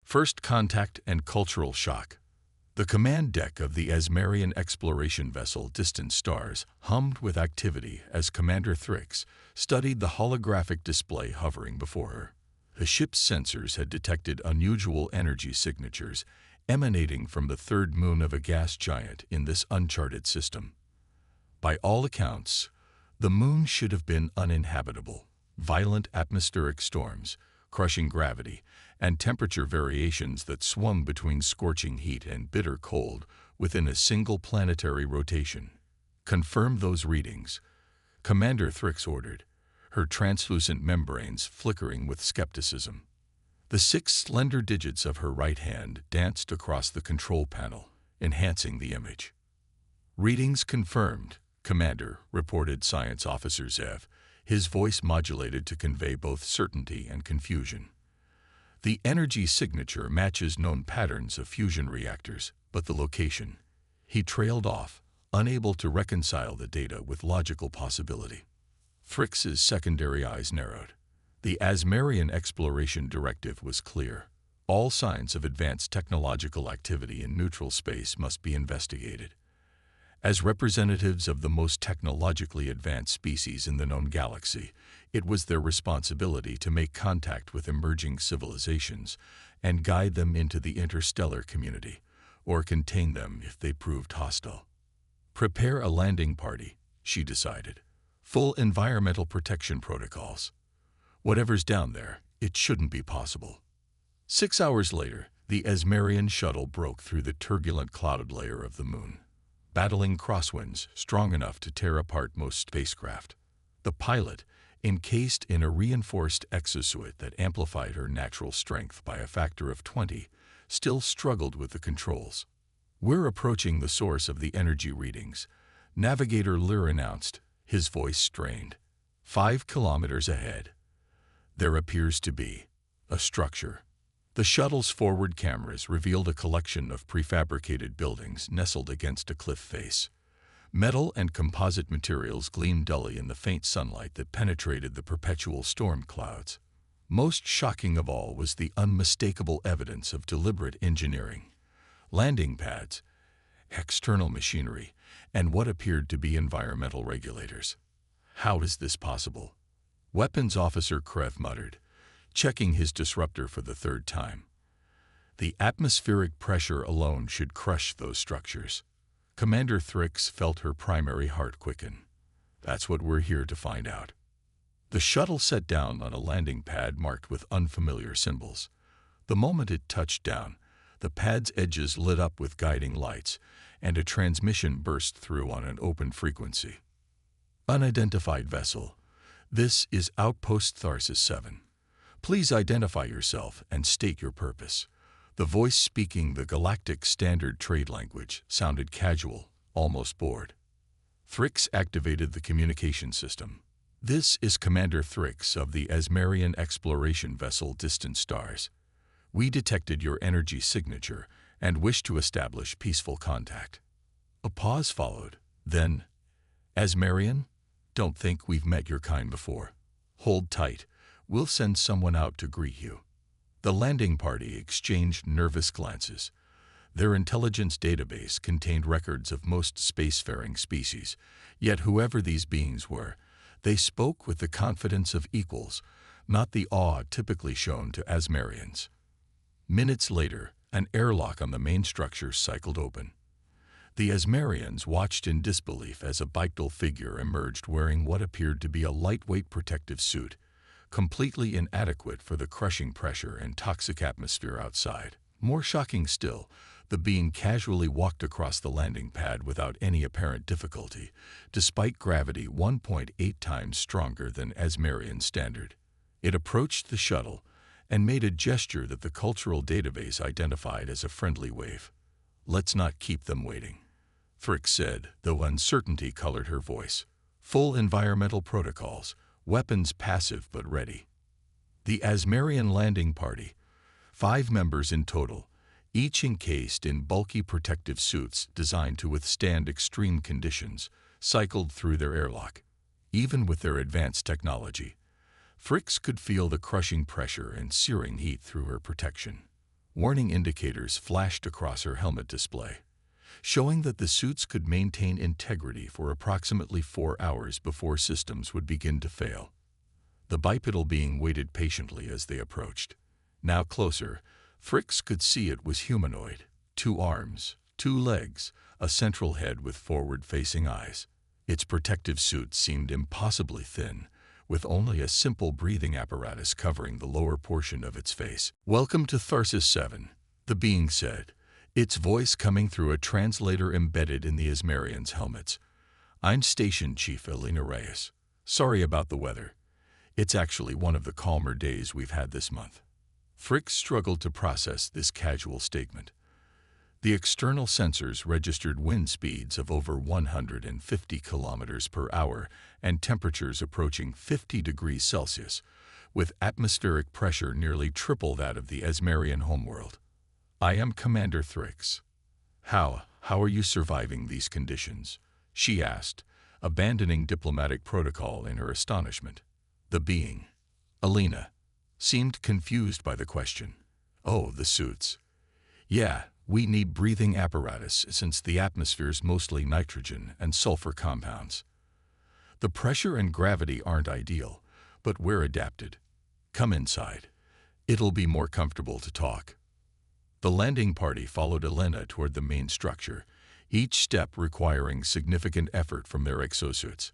First contact and cultural shock. The command deck of the Asmarian exploration vessel Distant Stars hummed with activity as Commander Thrix studied the holographic display hovering before her. The ship's sensors had detected unusual energy signatures emanating from the third moon of a gas giant in this uncharted system. By all accounts, the moon should have been uninhabitable. Violent atmospheric storms, crushing gravity, and temperature variations that swung between scorching heat and bitter cold within a single planetary rotation. Confirm those readings, Commander Thrix ordered, her translucent membranes flickering with skepticism. The 6 slender digits of her right hand danced across the control panel, enhancing the image. Readings confirmed, Commander, reported Science Officer Zev, his voice modulated to convey both certainty and confusion. The energy signature matches known patterns of fusion reactors, but the location. He trailed off, unable to reconcile the data with logical possibility. Thrix's secondary eyes narrowed. The Asmarian exploration directive was clear. All signs of advanced technological activity in neutral space must be investigated. As representatives of the most technologically advanced species in the known galaxy, it was their responsibility to make contact with emerging civilizations and guide them into the interstellar community, or contain them if they proved hostile. Prepare a landing party, she decided. Full environmental protection protocols. Whatever's down there, it shouldn't be possible. 6 hours later, the Asmarian shuttle broke through the turbulent cloud layer of the moon, battling crosswinds strong enough to tear apart most spacecraft. The pilot, encased in a reinforced exosuit that amplified her natural strength by a factor of 20, still struggled with the controls. "We're approaching the source of the energy readings," Navigator Lear announced, his voice strained. 5 kilometers ahead. There appears to be a structure. The shuttle's forward cameras revealed a collection of prefabricated buildings nestled against a cliff face. Metal and composite materials gleamed dully in the faint sunlight that penetrated the perpetual storm clouds. Most shocking of all was the unmistakable evidence of deliberate engineering. Landing pads, external machinery, and what appeared to be environmental regulators. How is this possible? Weapons Officer Krev muttered, checking his disruptor for the 3rd time. The atmospheric pressure alone should crush those structures. Commander Thrix felt her primary heart quicken. That's what we're here to find out. The shuttle set down on a landing pad marked with unfamiliar symbols. The moment it touched down, the pad's edges lit up with guiding lights, and a transmission burst through on an open frequency. Unidentified vessel. This is Outpost Tharsis 7. Please identify yourself and state your purpose. The voice speaking the galactic standard trade language sounded casual, almost bored. Thrix activated the communication system. "This is Commander Thrix of the Asmarian exploration vessel Distant Stars. We detected your energy signature and wish to establish peaceful contact." A pause followed. Then, "Asmarian? Don't think we've met your kind before. Hold tight. We'll send someone out to greet you." The landing party exchanged nervous glances. Their intelligence database contained records of most spacefaring species, yet whoever these beings were, they spoke with the confidence of equals, not the awe typically shown to Asmarians. Minutes later, an airlock on the main structure cycled open. The Asmarians watched in disbelief as a bipedal figure emerged wearing what appeared to be a lightweight protective suit, completely inadequate for the crushing pressure and toxic atmosphere outside. More shocking still, the being casually walked across the landing pad without any apparent difficulty, despite gravity 1.8 times stronger than Asmarian standard. It approached the shuttle and made a gesture that the cultural database identified as a friendly wave. "Let's not keep them waiting," Thrix said, though uncertainty colored her voice. "Full environmental protocols. Weapons passive but ready." The Asmarian landing party, 5 members in total, each encased in bulky protective suits designed to withstand extreme conditions, cycled through their airlock. Even with their advanced technology, Thrix could feel the crushing pressure and searing heat through her protection. Warning indicators flashed across her helmet display, showing that the suits could maintain integrity for approximately 4 hours before systems would begin to fail. The bipedal being waited patiently as they approached. Now closer, Fricks could see it was humanoid. 2 arms, 2 legs, a central head with forward-facing eyes. Its protective suit seemed impossibly thin, with only a simple breathing apparatus covering the lower portion of its face. "Welcome to Tharsis 7, the being said, its voice coming through a translator embedded in the Asmarians' helmets. "I'm Station Chief Elena Reyes. Sorry about the weather. It's actually one of the calmer days we've had this month." Fricks struggled to process this casual statement. The external sensors registered wind speeds of over 150 kilometers per hour and temperatures approaching 50 degrees Celsius, with atmospheric pressure nearly triple that of the Asmarian homeworld. "I am Commander Fricks. How are you surviving these conditions?" she asked, abandoning diplomatic protocol in her astonishment. The being, Elena, seemed confused by the question. "Oh, the suits. Yeah, we need breathing apparatus since the atmosphere's mostly nitrogen and sulfur compounds. The pressure and gravity aren't ideal, but we're adapted. Come inside. It'll be more comfortable to talk." The landing party followed Elena toward the main structure, each step requiring significant effort from their exosuits.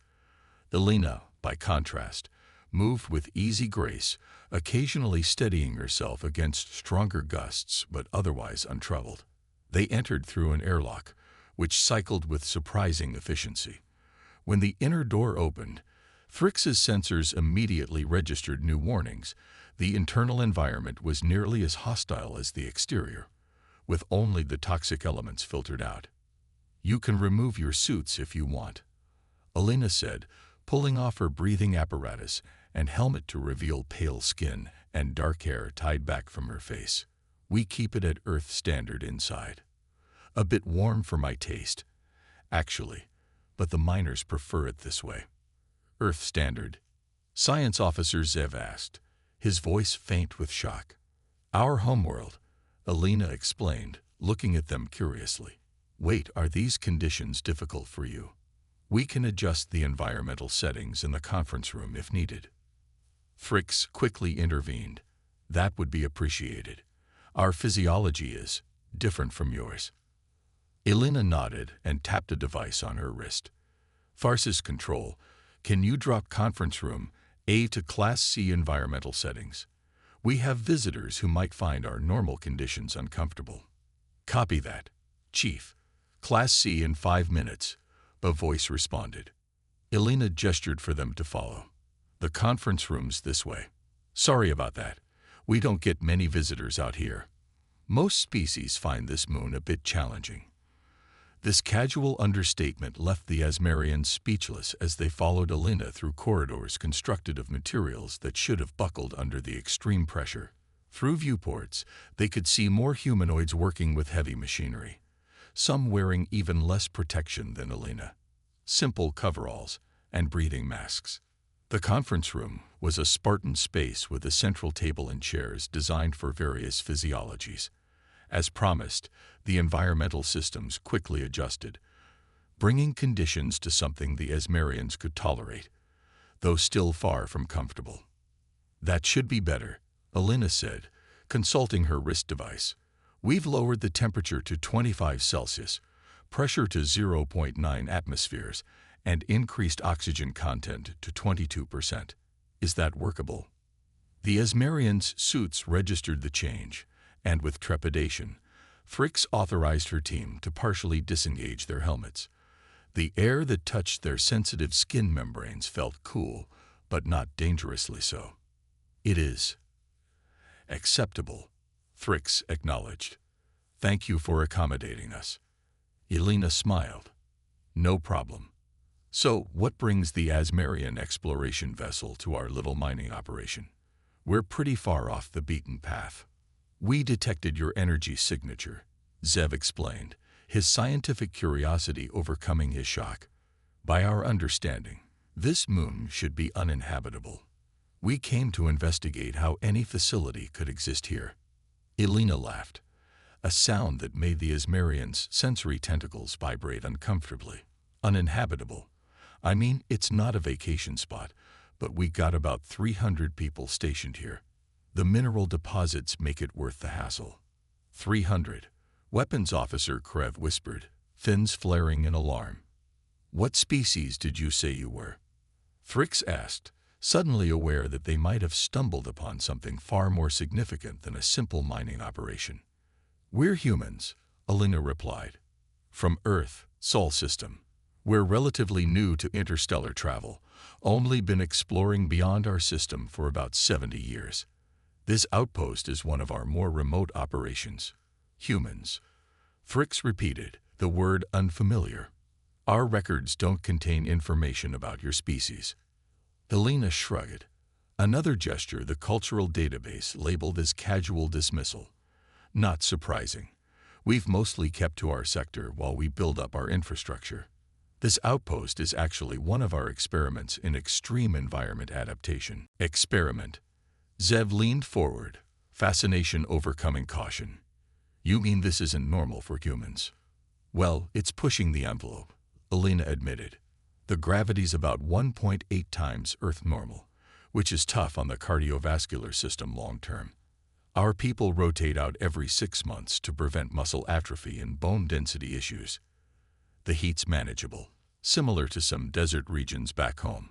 Elena, by contrast, moved with easy grace, occasionally steadying herself against stronger gusts but otherwise untroubled. They entered through an airlock, which cycled with surprising efficiency. When the inner door opened, Fricks's sensors immediately registered new warnings. The internal environment was nearly as hostile as the exterior, with only the toxic elements filtered out. "You can remove your suits if you want," Elena said, pulling off her breathing apparatus and helmet to reveal pale skin and dark hair tied back from her face. "We keep it at Earth standard inside. A bit warm for my taste, actually, but the miners prefer it this way." "Earth standard?" Science Officer Zev asked, his voice faint with shock. "Our homeworld," Elena explained, looking at them curiously. "Wait, are these conditions difficult for you? We can adjust the environmental settings in the conference room if needed." Fricks quickly intervened. "That would be appreciated. Our physiology is different from yours." Elena nodded and tapped a device on her wrist. "Tharsis Control, can you drop conference room A to Class C environmental settings? We have visitors who might find our normal conditions uncomfortable." "Copy that, Chief. Class C in 5 minutes," a voice responded. Elena gestured for them to follow. "The conference room's this way. Sorry about that. We don't get many visitors out here. Most species find this moon a bit challenging." This casual understatement left the Asmarians speechless as they followed Elena through corridors constructed of materials that should have buckled under the extreme pressure. Through viewports, they could see more humanoids working with heavy machinery, some wearing even less protection than Elena. Simple coveralls and breathing masks. The conference room was a Spartan space with a central table and chairs designed for various physiologies. As promised, the environmental systems quickly adjusted, bringing conditions to something the Asmarians could tolerate, though still far from comfortable. "That should be better," Elena said, consulting her wrist device. "We've lowered the temperature to 25 Celsius, pressure to 0.9 atmospheres, and increased oxygen content to 22%. Is that workable?" The Asmarians' suits registered the change, and with trepidation, Fricks authorized her team to partially disengage their helmets. The air that touched their sensitive skin membranes felt cool, but not dangerously so. "It is acceptable," Fricks acknowledged. "Thank you for accommodating us." Elena smiled. "No problem. So, what brings the Asmarian exploration vessel to our little mining operation? We're pretty far off the beaten path." "We detected your energy signature," Zev explained, his scientific curiosity overcoming his shock. "By our understanding, this moon should be uninhabitable. We came to investigate how any facility could exist here." Elena laughed, a sound that made the Asmarians' sensory tentacles vibrate uncomfortably. Uninhabitable. I mean, it's not a vacation spot, but we got about 300 people stationed here. The mineral deposits make it worth the hassle. 300. Weapons Officer Krev whispered, fins flaring in alarm. What species did you say you were? Thrix asked, suddenly aware that they might have stumbled upon something far more significant than a simple mining operation. We're humans, Elena replied. From Earth, Sol system. We're relatively new to interstellar travel, only been exploring beyond our system for about 70 years. This outpost is one of our more remote operations. Humans. Thrix repeated, the word unfamiliar. Our records don't contain information about your species. Elena shrugged. Another gesture the cultural database labeled as casual dismissal. Not surprising. We've mostly kept to our sector while we build up our infrastructure. This outpost is actually one of our experiments in extreme environment adaptation. Experiment. Zev leaned forward, fascination overcoming caution. You mean this isn't normal for humans? Well, it's pushing the envelope, Elena admitted. The gravity's about 1.8 times Earth normal, which is tough on the cardiovascular system long term. Our people rotate out every 6 months to prevent muscle atrophy and bone density issues. The heat's manageable, similar to some desert regions back home.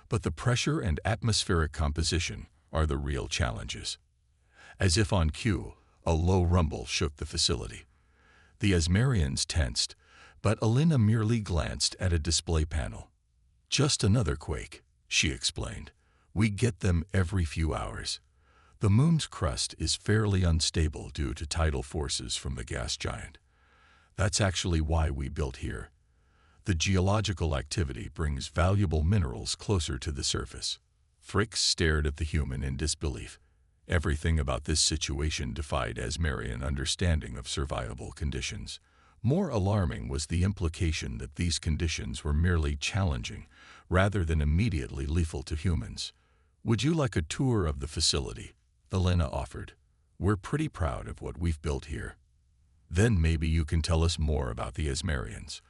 But the pressure and atmospheric composition are the real challenges. As if on cue, a low rumble shook the facility. The Asmarians tensed, but Elena merely glanced at a display panel. Just another quake, she explained. We get them every few hours. The moon's crust is fairly unstable due to tidal forces from the gas giant. That's actually why we built here. The geological activity brings valuable minerals closer to the surface. Thrix stared at the human in disbelief. Everything about this situation defied Asmarian understanding of survivable conditions. More alarming was the implication that these conditions were merely challenging, rather than immediately lethal to humans. Would you like a tour of the facility? Elena offered. We're pretty proud of what we've built here. Then maybe you can tell us more about the Asmarians.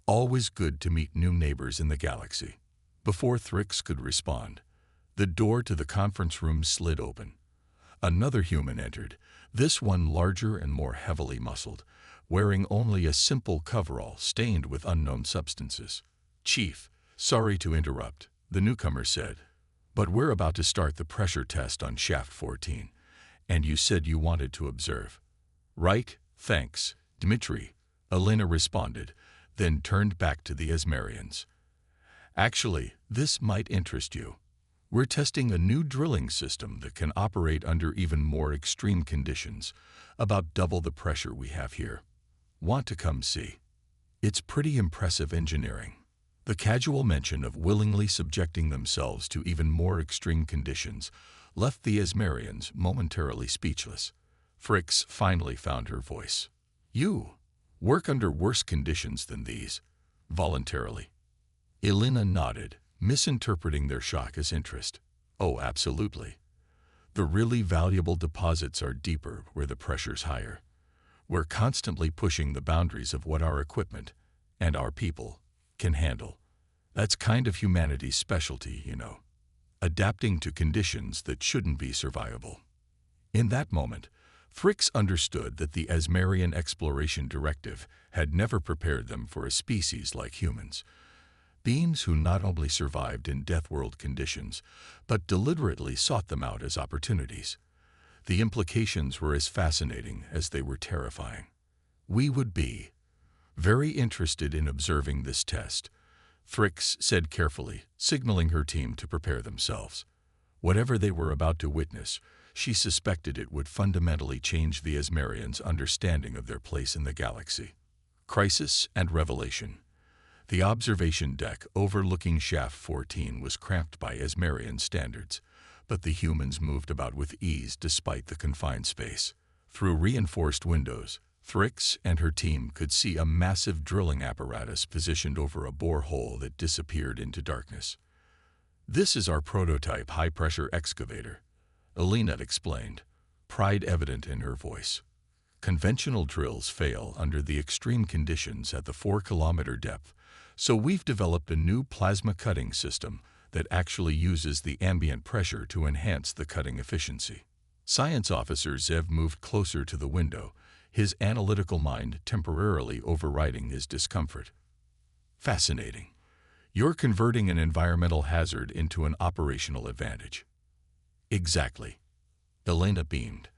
Always good to meet new neighbors in the galaxy. Before Thrix could respond, the door to the conference room slid open. Another human entered, this one larger and more heavily muscled, wearing only a simple coverall stained with unknown substances. Chief, sorry to interrupt, the newcomer said, but we're about to start the pressure test on Shaft 14, and you said you wanted to observe. Right, thanks, Dmitri, Elena responded, then turned back to the Asmarians. Actually, this might interest you. We're testing a new drilling system that can operate under even more extreme conditions, about double the pressure we have here. Want to come see? It's pretty impressive engineering. The casual mention of willingly subjecting themselves to even more extreme conditions left the Asmarians momentarily speechless. Thrix finally found her voice. You work under worse conditions than these, voluntarily. Elena nodded, misinterpreting their shock as interest. Oh, absolutely. The really valuable deposits are deeper where the pressure's higher. We're constantly pushing the boundaries of what our equipment, and our people, can handle. That's kind of humanity's specialty, you know. Adapting to conditions that shouldn't be survivable. In that moment, Thrix understood that the Asmarian Exploration Directive had never prepared them for a species like humans. Beings who not only survived in death-world conditions, but deliberately sought them out as opportunities. The implications were as fascinating as they were terrifying. We would be very interested in observing this test, Thrix said carefully, signaling her team to prepare themselves. Whatever they were about to witness, she suspected it would fundamentally change the Asmarians' understanding of their place in the galaxy. Crisis and revelation. The observation deck overlooking Shaft 14 was cramped by Asmarian standards, but the humans moved about with ease despite the confined space. Through reinforced windows, Thrix and her team could see a massive drilling apparatus positioned over a borehole that disappeared into darkness. This is our prototype high-pressure excavator, Elena explained. pride evident in her voice. Conventional drills fail under the extreme conditions at the 4-kilometer depth, so we've developed a new plasma cutting system that actually uses the ambient pressure to enhance the cutting efficiency. Science officer Zev moved closer to the window, his analytical mind temporarily overriding his discomfort. Fascinating. You're converting an environmental hazard into an operational advantage. Exactly. Elena beamed.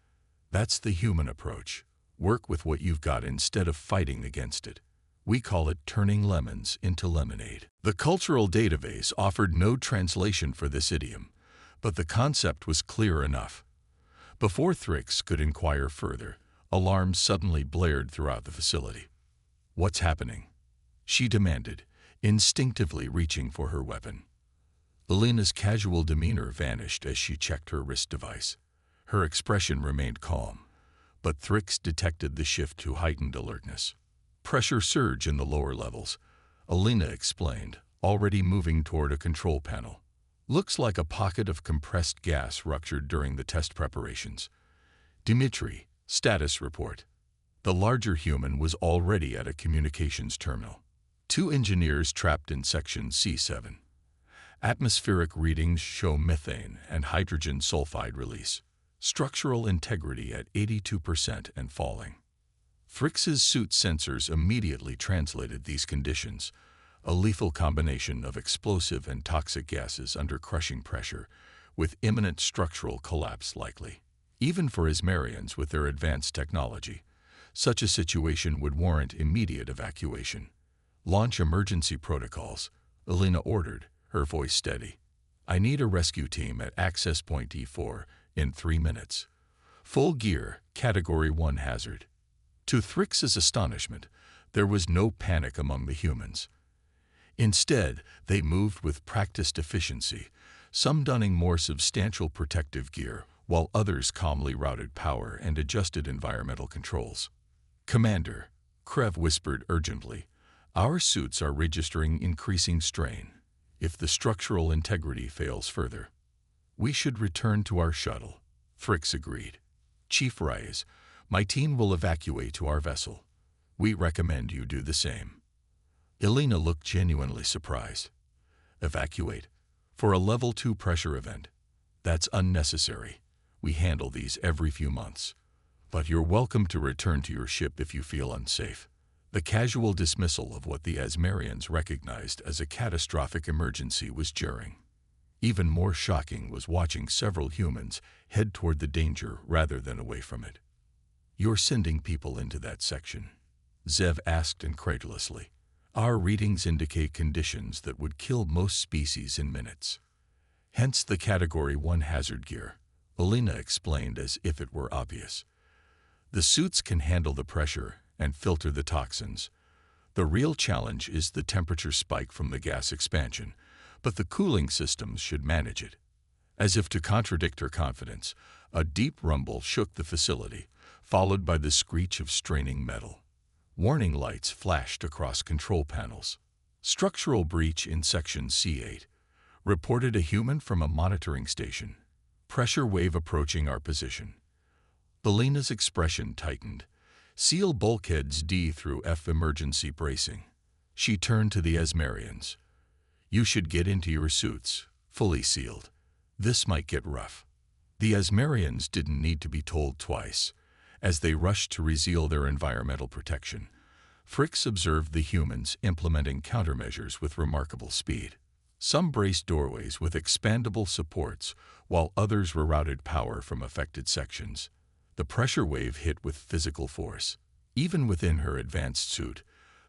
That's the human approach. Work with what you've got instead of fighting against it. We call it turning lemons into lemonade. The cultural database offered no translation for this idiom, but the concept was clear enough. Before Thrix could inquire further, alarms suddenly blared throughout the facility. What's happening? She demanded, instinctively reaching for her weapon. Elena's casual demeanor vanished as she checked her wrist device. Her expression remained calm, but Thrix detected the shift to heightened alertness. Pressure surge in the lower levels, Elena explained, already moving toward a control panel. Looks like a pocket of compressed gas ruptured during the test preparations. Dmitri, status report. The larger human was already at a communications terminal. 2 engineers trapped in section C7. Atmospheric readings show methane and hydrogen sulfide release. Structural integrity at 82% and falling. Thrix's suit sensors immediately translated these conditions, a lethal combination of explosive and toxic gases under crushing pressure, with imminent structural collapse likely. Even for Asmarians with their advanced technology, such a situation would warrant immediate evacuation. Launch emergency protocols, Elena ordered, her voice steady. I need a rescue team at access point E4 in 3 minutes. Full gear, Category 1 hazard. To Thrix's astonishment, there was no panic among the humans. Instead, they moved with practiced efficiency, some donning more substantial protective gear, while others calmly routed power and adjusted environmental controls. Commander, Krev whispered urgently, our suits are registering increasing strain. If the structural integrity fails further, we should return to our shuttle. Thrix agreed. Chief Reyes, my team will evacuate to our vessel. We recommend you do the same. Elena looked genuinely surprised. Evacuate? For a level 2 pressure event? That's unnecessary. We handle these every few months. But you're welcome to return to your ship if you feel unsafe. The casual dismissal of what the Asmarians recognized as a catastrophic emergency was jarring. Even more shocking was watching several humans head toward the danger rather than away from it. You're sending people into that section? Zev asked incredulously. Our readings indicate conditions that would kill most species in minutes. Hence the Category 1 hazard gear, Elena explained as if it were obvious. The suits can handle the pressure and filter the toxins. The real challenge is the temperature spike from the gas expansion, but the cooling systems should manage it. As if to contradict her confidence, a deep rumble shook the facility, followed by the screech of straining metal. Warning lights flashed across control panels. Structural breach in section C8. Reported a human from a monitoring station. Pressure wave approaching our position. Elena's expression tightened. Seal bulkheads D through F emergency bracing. She turned to the Asmarians. You should get into your suits, fully sealed. This might get rough. The Asmarians didn't need to be told twice. As they rushed to reseal their environmental protection, Thrix observed the humans implementing countermeasures with remarkable speed. Some braced doorways with expandable supports, while others rerouted power from affected sections. The pressure wave hit with physical force. Even within her advanced suit,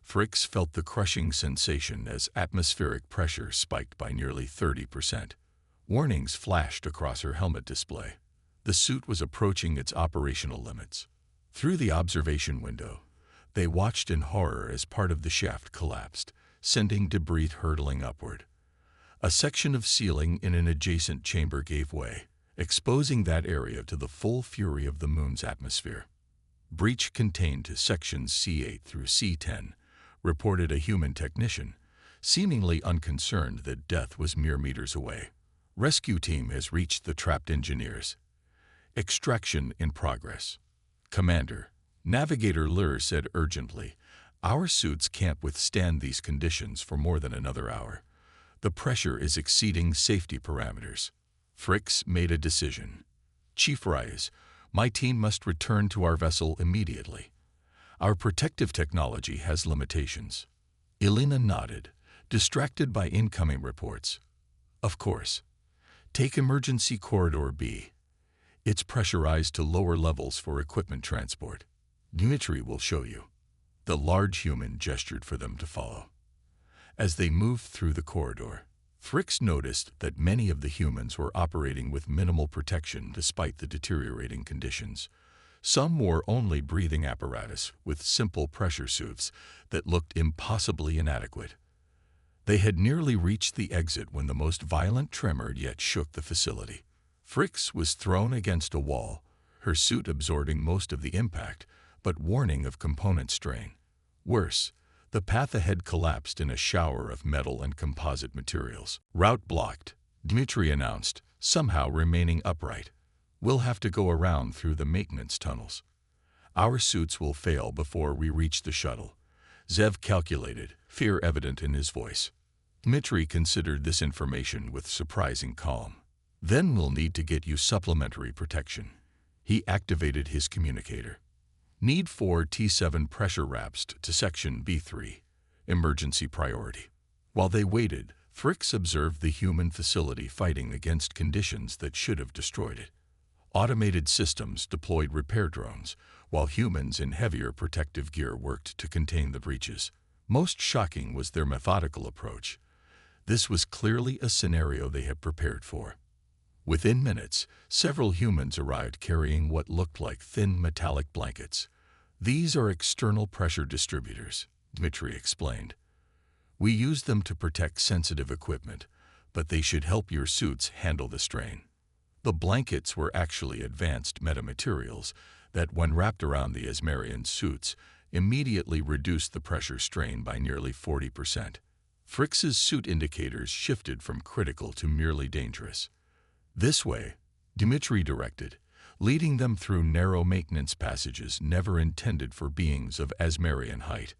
Thrix felt the crushing sensation as atmospheric pressure spiked by nearly 30%. Warnings flashed across her helmet display. The suit was approaching its operational limits. Through the observation window, they watched in horror as part of the shaft collapsed, sending debris hurtling upward. A section of ceiling in an adjacent chamber gave way, exposing that area to the full fury of the moon's atmosphere. Breach contained to sections C8 through C10, reported a human technician, seemingly unconcerned that death was mere meters away. Rescue team has reached the trapped engineers. Extraction in progress. Commander, Navigator Lur said urgently, our suits can't withstand these conditions for more than another hour. The pressure is exceeding safety parameters. Fricks made a decision. Chief Reyes, my team must return to our vessel immediately. Our protective technology has limitations. Elena nodded, distracted by incoming reports. Of course. Take Emergency Corridor B. It's pressurized to lower levels for equipment transport. Dmitri will show you. The large human gestured for them to follow. As they moved through the corridor, Fricks noticed that many of the humans were operating with minimal protection despite the deteriorating conditions. Some wore only breathing apparatus with simple pressure suits that looked impossibly inadequate. They had nearly reached the exit when the most violent tremor yet shook the facility. Fricks was thrown against a wall, her suit absorbing most of the impact, but warning of component strain. Worse, the path ahead collapsed in a shower of metal and composite materials. Route blocked, Dmitri announced, somehow remaining upright. We'll have to go around through the maintenance tunnels. Our suits will fail before we reach the shuttle. Zev calculated, fear evident in his voice. Dmitri considered this information with surprising calm. Then we'll need to get you supplementary protection. He activated his communicator. Need 4 T7 pressure wraps to Section B3. Emergency priority. While they waited, Fricks observed the human facility fighting against conditions that should have destroyed it. Automated systems deployed repair drones, while humans in heavier protective gear worked to contain the breaches. Most shocking was their methodical approach. This was clearly a scenario they had prepared for. Within minutes, several humans arrived carrying what looked like thin metallic blankets. These are external pressure distributors, Dmitri explained. We use them to protect sensitive equipment, but they should help your suits handle the strain. The blankets were actually advanced metamaterials that, when wrapped around the Asmarian suits, immediately reduced the pressure strain by nearly 40%. Fricks's suit indicators shifted from critical to merely dangerous. This way, Dmitri directed, leading them through narrow maintenance passages never intended for beings of Asmarian height.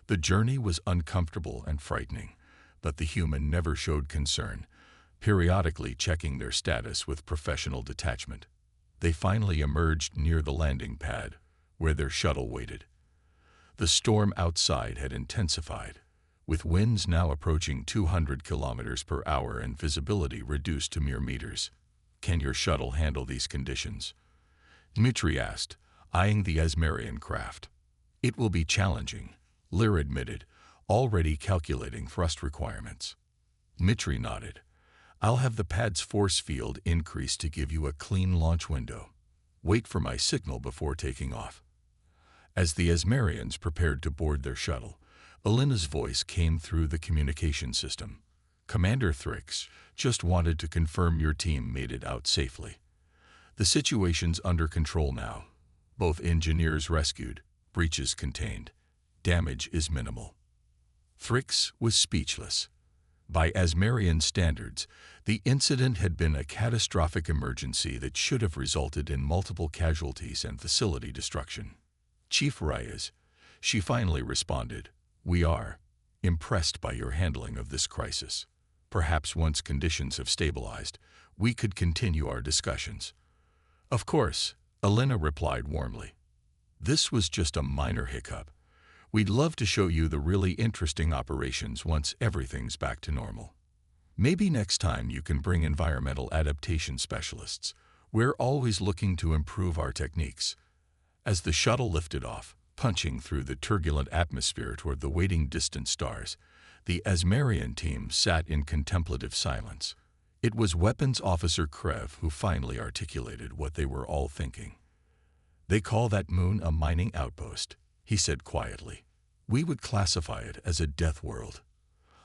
The journey was uncomfortable and frightening, but the human never showed concern, periodically checking their status with professional detachment. They finally emerged near the landing pad, where their shuttle waited. The storm outside had intensified, with winds now approaching 200 kilometers per hour and visibility reduced to mere meters. Can your shuttle handle these conditions? Dmitri asked, eyeing the Asmarian craft. It will be challenging, Lyr admitted, already calculating thrust requirements. Dmitri nodded. I'll have the pad's force field increased to give you a clean launch window. Wait for my signal before taking off. As the Asmarians prepared to board their shuttle, Elena's voice came through the communication system. Commander Thrix just wanted to confirm your team made it out safely. The situation's under control now. Both engineers rescued, breaches contained. Damage is minimal. Thrix was speechless. By Asmarian standards, the incident had been a catastrophic emergency that should have resulted in multiple casualties and facility destruction. Chief Reyes, she finally responded, we are impressed by your handling of this crisis. Perhaps once conditions have stabilized, we could continue our discussions. Of course, Elena replied warmly. This was just a minor hiccup. We'd love to show you the really interesting operations once everything's back to normal. Maybe next time you can bring environmental adaptation specialists. We're always looking to improve our techniques. As the shuttle lifted off, punching through the turbulent atmosphere toward the waiting distant stars, the Asmarian team sat in contemplative silence. It was Weapons Officer Krev who finally articulated what they were all thinking. They call that moon a mining outpost, he said quietly. We would classify it as a death world,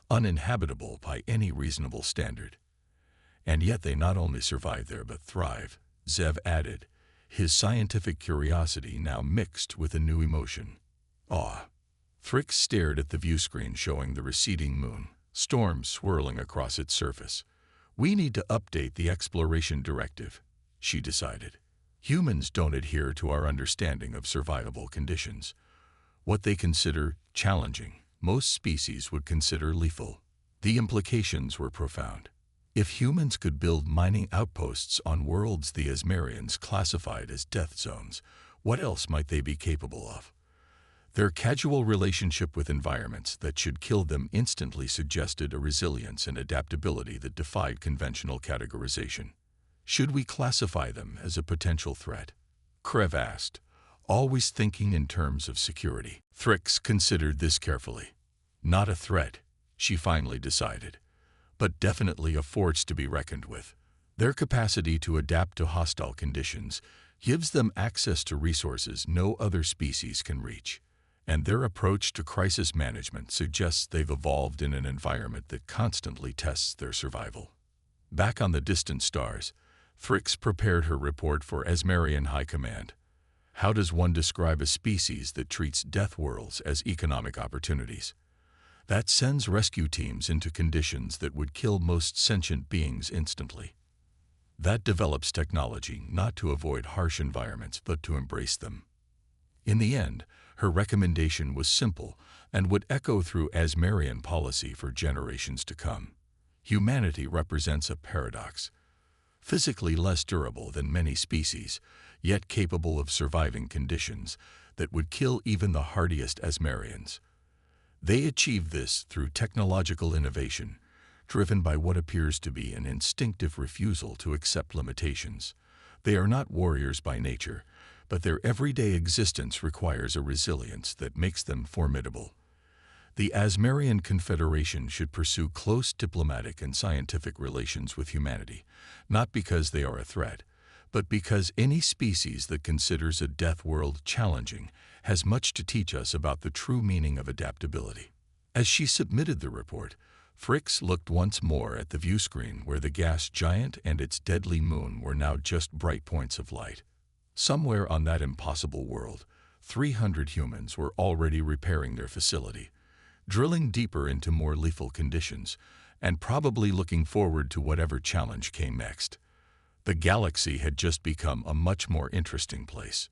uninhabitable by any reasonable standard. And yet they not only survive there but thrive, Zev added, his scientific curiosity now mixed with a new emotion. Awe. Thrix stared at the viewscreen showing the receding moon, storms swirling across its surface. We need to update the exploration directive, she decided. Humans don't adhere to our understanding of survivable conditions. What they consider challenging, most species would consider lethal. The implications were profound. If humans could build mining outposts on worlds the Asmarians classified as death zones, what else might they be capable of? Their casual relationship with environments that should kill them instantly suggested a resilience and adaptability that defied conventional categorization. Should we classify them as a potential threat? Krev asked, always thinking in terms of security. Thrix considered this carefully. Not a threat, she finally decided, but definitely a force to be reckoned with. Their capacity to adapt to hostile conditions gives them access to resources no other species can reach, and their approach to crisis management suggests they've evolved in an environment that constantly tests their survival. Back on the distant stars, Thrix prepared her report for Asmarian High Command. How does one describe a species that treats death worlds as economic opportunities? That sends rescue teams into conditions that would kill most sentient beings instantly. That develops technology not to avoid harsh environments but to embrace them. In the end, her recommendation was simple and would echo through Asmarian policy for generations to come. Humanity represents a paradox. Physically less durable than many species, yet capable of surviving conditions that would kill even the hardiest Asmarians. They achieve this through technological innovation, driven by what appears to be an instinctive refusal to accept limitations. They are not warriors by nature, but their everyday existence requires a resilience that makes them formidable. The Asmarian Confederation should pursue close diplomatic and scientific relations with humanity, not because they are a threat, but because any species that considers a death world challenging has much to teach us about the true meaning of adaptability. As she submitted the report, Thrix looked once more at the view screen where the gas giant and its deadly moon were now just bright points of light. Somewhere on that impossible world, 300 humans were already repairing their facility, drilling deeper into more lethal conditions, and probably looking forward to whatever challenge came next. The galaxy had just become a much more interesting place.